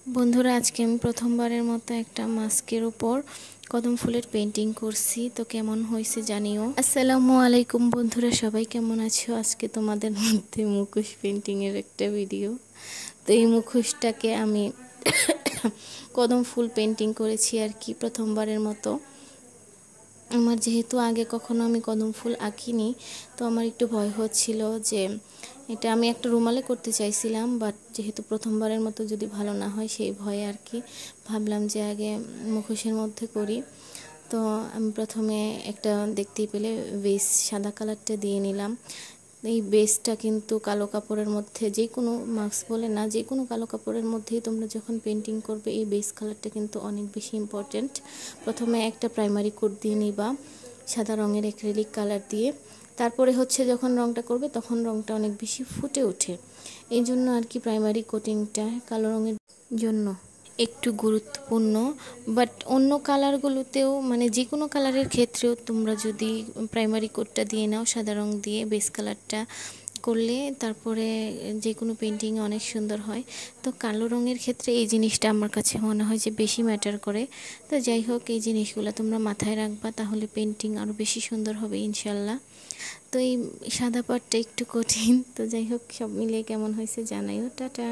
বন্ধুরা, আজকে আমি প্রথমবারের মতো একটা মাস্কের উপর কদম ফুলের পেন্টিং করছি। তো কেমন হয়েছে জানিও। আসসালামু আলাইকুম বন্ধুরা, সবাই কেমন আছো? আজকে তোমাদের মধ্যে মুখোশ পেন্টিংয়ের একটা ভিডিও। তো এই মুখোশটাকে আমি কদম ফুল পেন্টিং করেছি আর কি, প্রথমবারের মতো। আমার যেহেতু আগে কখনো আমি কদম ফুল আঁকিনি, তো আমার একটু ভয় হচ্ছিল যে এটা আমি একটা রুমালে করতে চাইছিলাম, বাট যেহেতু প্রথমবারের মতো যদি ভালো না হয় সেই ভয়ে আর কি ভাবলাম যে আগে মুখোশের মধ্যে করি। তো আমি প্রথমে একটা দেখতেই পেলে বেস সাদা কালারটা দিয়ে নিলাম। এই বেসটা কিন্তু কালো কাপড়ের মধ্যে, যে কোনো মাস্ক বলে না, যে কোনো কালো কাপড়ের মধ্যেই তোমরা যখন পেন্টিং করবে এই বেস কালারটা কিন্তু অনেক বেশি ইম্পর্ট্যান্ট। প্রথমে একটা প্রাইমারি কোট দিয়ে নিবা সাদা রঙের অ্যাক্রিলিক কালার দিয়ে। তারপরে হচ্ছে যখন রঙটা করবে তখন রঙটা অনেক বেশি ফুটে ওঠে, এই জন্য আর কি প্রাইমারি কোটিংটা কালো রঙের জন্য একটু গুরুত্বপূর্ণ। বাট অন্য কালারগুলোতেও, মানে যে কোনো কালারের ক্ষেত্রেও তোমরা যদি প্রাইমারি কোটটা দিয়ে নাও সাদা রঙ দিয়ে, বেস কালারটা করলে তারপরে যে কোনো পেন্টিং অনেক সুন্দর হয়। তো কালো রঙের ক্ষেত্রে এই জিনিসটা আমার কাছে মনে হয় যে বেশি ম্যাটার করে। তো যাই হোক, এই জিনিসগুলো তোমরা মাথায় রাখবা, তাহলে পেন্টিং আরও বেশি সুন্দর হবে ইনশাল্লাহ। তো এই সাদা পাটটা একটু কঠিন। তো যাই হোক, সব মিলিয়ে কেমন হয়েছে জানাইও। টাটা।